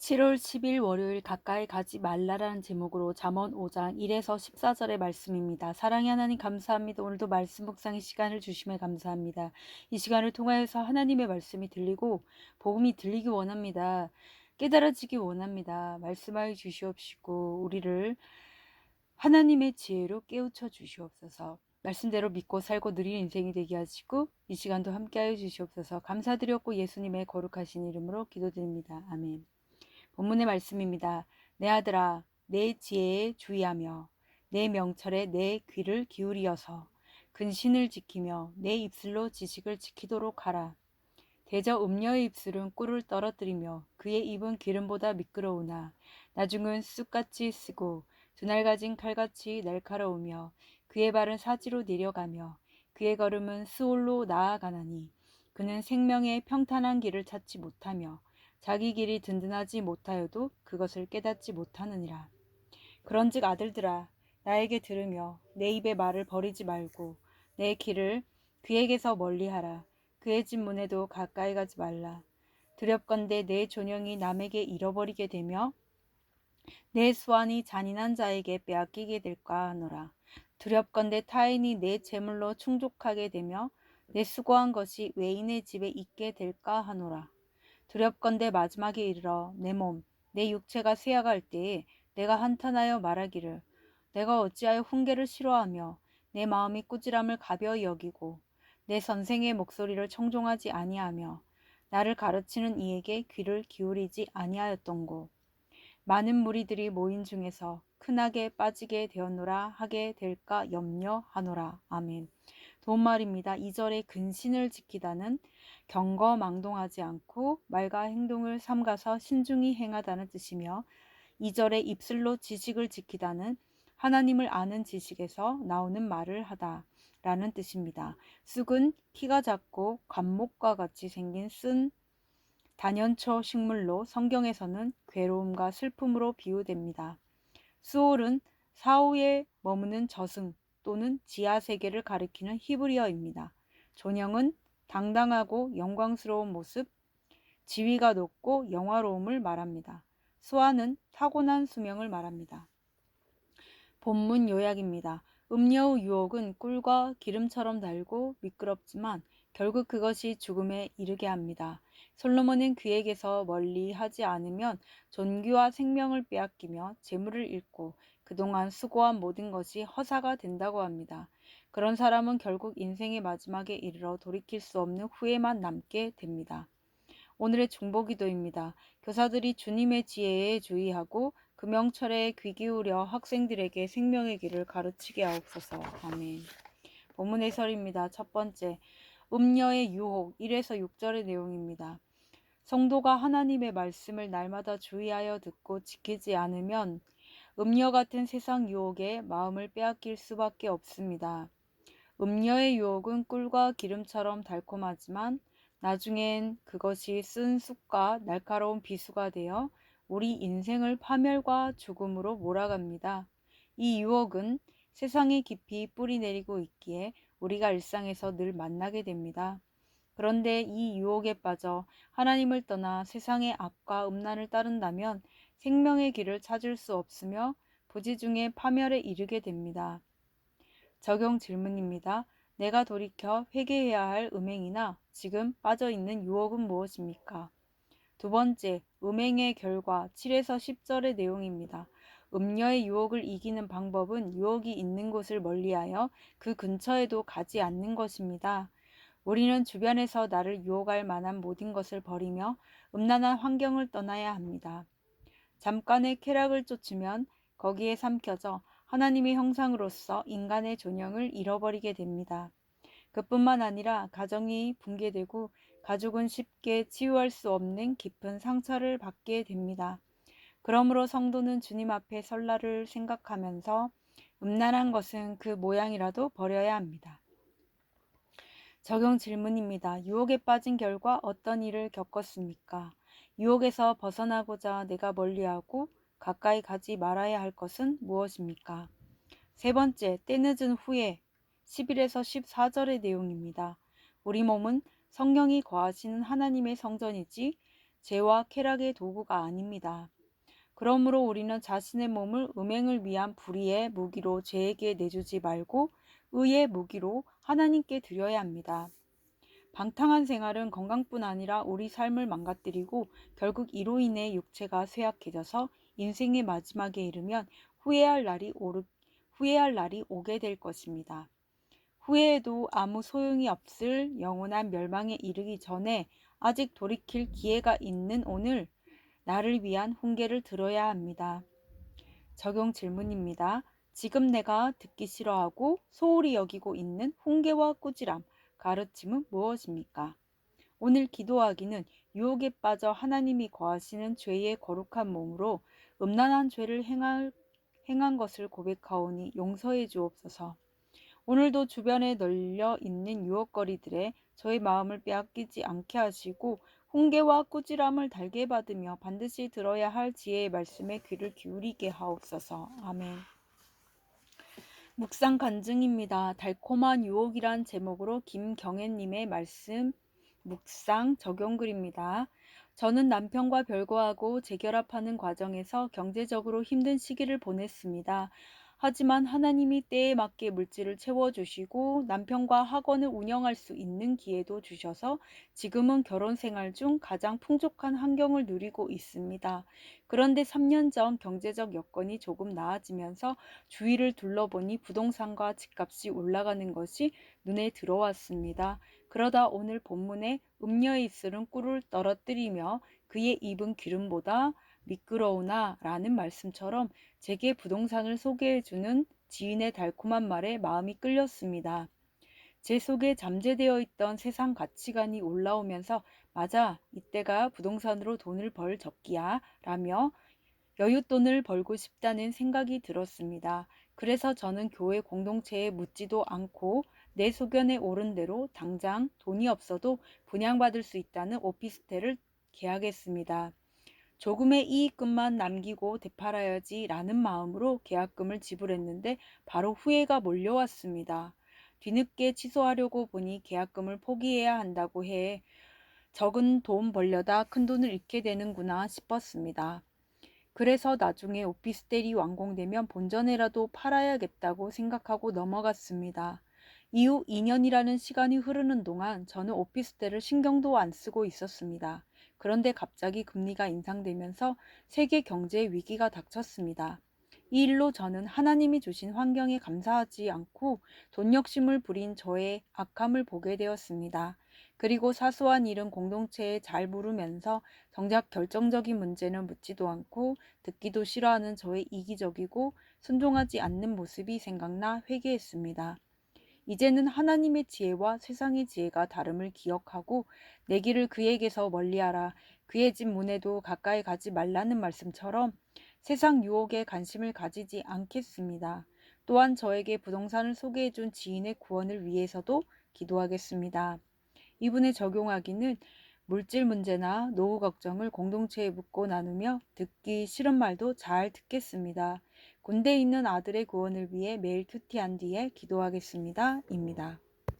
7월 10일 월요일 가까이 가지 말라라는 제목으로 잠언 5장 1에서 14절의 말씀입니다. 사랑의 하나님 감사합니다. 오늘도 말씀 묵상의 시간을 주심에 감사합니다. 이 시간을 통하여서 하나님의 말씀이 들리고 복음이 들리기 원합니다. 깨달아지기 원합니다. 말씀하여 주시옵시고 우리를 하나님의 지혜로 깨우쳐 주시옵소서. 말씀대로 믿고 살고 누리는 인생이 되게 하시고 이 시간도 함께하여 주시옵소서. 감사드렸고 예수님의 거룩하신 이름으로 기도드립니다. 아멘. 본문의 말씀입니다. 내 아들아, 내 지혜에 주의하며 내 명철에 내 귀를 기울이어서 근신을 지키며 내 입술로 지식을 지키도록 하라. 대저 음녀의 입술은 꿀을 떨어뜨리며 그의 입은 기름보다 미끄러우나 나중은 쑥같이 쓰고 두날 가진 칼같이 날카로우며 그의 발은 사지로 내려가며 그의 걸음은 스올로 나아가나니 그는 생명의 평탄한 길을 찾지 못하며 자기 길이 든든하지 못하여도 그것을 깨닫지 못하느니라. 그런즉 아들들아 나에게 들으며 내 입의 말을 버리지 말고 내 길을 그에게서 멀리하라. 그의 집 문에도 가까이 가지 말라. 두렵건대 내 존영이 남에게 잃어버리게 되며 내 수완이 잔인한 자에게 빼앗기게 될까 하노라. 두렵건대 타인이 내 재물로 충족하게 되며 내 수고한 것이 외인의 집에 있게 될까 하노라. 두렵건대 마지막에 이르러 내 몸, 내 육체가 쇠약할 때에 내가 한탄하여 말하기를 내가 어찌하여 훈계를 싫어하며 내 마음이 꾸지람을 가벼이 여기고 내 선생의 목소리를 청종하지 아니하며 나를 가르치는 이에게 귀를 기울이지 아니하였던고. 많은 무리들이 모인 중에서 큰악에 빠지게 되었노라 하게 될까 염려하노라. 아멘. 도움말입니다. 2절에 근신을 지키다는 경거망동하지 않고 말과 행동을 삼가서 신중히 행하다는 뜻이며 2절에 입술로 지식을 지키다는 하나님을 아는 지식에서 나오는 말을 하다 라는 뜻입니다. 쑥은 키가 작고 관목과 같이 생긴 쓴 단연초 식물로 성경에서는 괴로움과 슬픔으로 비유됩니다. 수올은 사후에 머무는 저승 또는 지하 세계를 가리키는 히브리어입니다. 존영은 당당하고 영광스러운 모습, 지위가 높고 영화로움을 말합니다. 수아는 타고난 수명을 말합니다. 본문 요약입니다. 음녀의 유혹은 꿀과 기름처럼 달고 미끄럽지만 결국 그것이 죽음에 이르게 합니다. 솔로몬은 그에게서 멀리 하지 않으면 존귀와 생명을 빼앗기며 재물을 잃고 그동안 수고한 모든 것이 허사가 된다고 합니다. 그런 사람은 결국 인생의 마지막에 이르러 돌이킬 수 없는 후회만 남게 됩니다. 오늘의 중보기도입니다. 교사들이 주님의 지혜에 주의하고 그 명철에 귀 기울여 학생들에게 생명의 길을 가르치게 하옵소서. 아멘. 본문 해설입니다. 첫 번째, 음녀의 유혹 1에서 6절의 내용입니다. 성도가 하나님의 말씀을 날마다 주의하여 듣고 지키지 않으면 음녀 같은 세상 유혹에 마음을 빼앗길 수밖에 없습니다. 음녀의 유혹은 꿀과 기름처럼 달콤하지만 나중엔 그것이 쓴 쑥과 날카로운 비수가 되어 우리 인생을 파멸과 죽음으로 몰아갑니다. 이 유혹은 세상에 깊이 뿌리 내리고 있기에 우리가 일상에서 늘 만나게 됩니다. 그런데 이 유혹에 빠져 하나님을 떠나 세상의 악과 음란을 따른다면 생명의 길을 찾을 수 없으며 부지중에 파멸에 이르게 됩니다. 적용 질문입니다. 내가 돌이켜 회개해야 할 음행이나 지금 빠져있는 유혹은 무엇입니까? 두 번째, 음행의 결과 7에서 10절의 내용입니다. 음녀의 유혹을 이기는 방법은 유혹이 있는 곳을 멀리하여 그 근처에도 가지 않는 것입니다. 우리는 주변에서 나를 유혹할 만한 모든 것을 버리며 음란한 환경을 떠나야 합니다. 잠깐의 쾌락을 쫓으면 거기에 삼켜져 하나님의 형상으로서 인간의 존영을 잃어버리게 됩니다. 그뿐만 아니라 가정이 붕괴되고 가족은 쉽게 치유할 수 없는 깊은 상처를 받게 됩니다. 그러므로 성도는 주님 앞에 설날을 생각하면서 음란한 것은 그 모양이라도 버려야 합니다. 적용 질문입니다. 유혹에 빠진 결과 어떤 일을 겪었습니까? 유혹에서 벗어나고자 내가 멀리하고 가까이 가지 말아야 할 것은 무엇입니까? 세 번째, 때늦은 후에 11에서 14절의 내용입니다. 우리 몸은 성령이 거하시는 하나님의 성전이지 죄와 쾌락의 도구가 아닙니다. 그러므로 우리는 자신의 몸을 음행을 위한 불의의 무기로 죄에게 내주지 말고 의의 무기로 하나님께 드려야 합니다. 방탕한 생활은 건강뿐 아니라 우리 삶을 망가뜨리고 결국 이로 인해 육체가 쇠약해져서 인생의 마지막에 이르면 후회할 날이 오게 될 것입니다. 후회해도 아무 소용이 없을 영원한 멸망에 이르기 전에 아직 돌이킬 기회가 있는 오늘, 나를 위한 훈계를 들어야 합니다. 적용 질문입니다. 지금 내가 듣기 싫어하고 소홀히 여기고 있는 훈계와 꾸지람, 가르침은 무엇입니까? 오늘 기도하기는 유혹에 빠져 하나님이 거하시는 죄의 거룩한 몸으로 음란한 죄를 행한 것을 고백하오니 용서해 주옵소서. 오늘도 주변에 널려 있는 유혹거리들에 저의 마음을 빼앗기지 않게 하시고 훈계와 꾸지람을 달게 받으며 반드시 들어야 할 지혜의 말씀에 귀를 기울이게 하옵소서. 아멘. 묵상 간증입니다. 달콤한 유혹이란 제목으로 김경애님의 말씀 묵상 적용글입니다. 저는 남편과 별거하고 재결합하는 과정에서 경제적으로 힘든 시기를 보냈습니다. 하지만 하나님이 때에 맞게 물질을 채워주시고 남편과 학원을 운영할 수 있는 기회도 주셔서 지금은 결혼 생활 중 가장 풍족한 환경을 누리고 있습니다. 그런데 3년 전 경제적 여건이 조금 나아지면서 주위를 둘러보니 부동산과 집값이 올라가는 것이 눈에 들어왔습니다. 그러다 오늘 본문에 음녀의 입술은 꿀을 떨어뜨리며 그의 입은 기름보다 미끄러우나 라는 말씀처럼 제게 부동산을 소개해주는 지인의 달콤한 말에 마음이 끌렸습니다. 제 속에 잠재되어 있던 세상 가치관이 올라오면서 맞아, 이때가 부동산으로 돈을 벌 적기야 라며 여윳돈을 벌고 싶다는 생각이 들었습니다. 그래서 저는 교회 공동체에 묻지도 않고 내 소견에 오른 대로 당장 돈이 없어도 분양받을 수 있다는 오피스텔을 계약했습니다. 조금의 이익금만 남기고 되팔아야지 라는 마음으로 계약금을 지불했는데 바로 후회가 몰려왔습니다. 뒤늦게 취소하려고 보니 계약금을 포기해야 한다고 해 적은 돈 벌려다 큰 돈을 잃게 되는구나 싶었습니다. 그래서 나중에 오피스텔이 완공되면 본전에라도 팔아야겠다고 생각하고 넘어갔습니다. 이후 2년이라는 시간이 흐르는 동안 저는 오피스텔을 신경도 안 쓰고 있었습니다. 그런데 갑자기 금리가 인상되면서 세계 경제 위기가 닥쳤습니다. 이 일로 저는 하나님이 주신 환경에 감사하지 않고 돈 욕심을 부린 저의 악함을 보게 되었습니다. 그리고 사소한 일은 공동체에 잘 물으면서 정작 결정적인 문제는 묻지도 않고 듣기도 싫어하는 저의 이기적이고 순종하지 않는 모습이 생각나 회개했습니다. 이제는 하나님의 지혜와 세상의 지혜가 다름을 기억하고 내 길을 그에게서 멀리하라. 그의 집 문에도 가까이 가지 말라는 말씀처럼 세상 유혹에 관심을 가지지 않겠습니다. 또한 저에게 부동산을 소개해준 지인의 구원을 위해서도 기도하겠습니다. 이분에 적용하기는 물질 문제나 노후 걱정을 공동체에 묻고 나누며 듣기 싫은 말도 잘 듣겠습니다. 군대에 있는 아들의 구원을 위해 매일 큐티한 뒤에 기도하겠습니다. 입니다.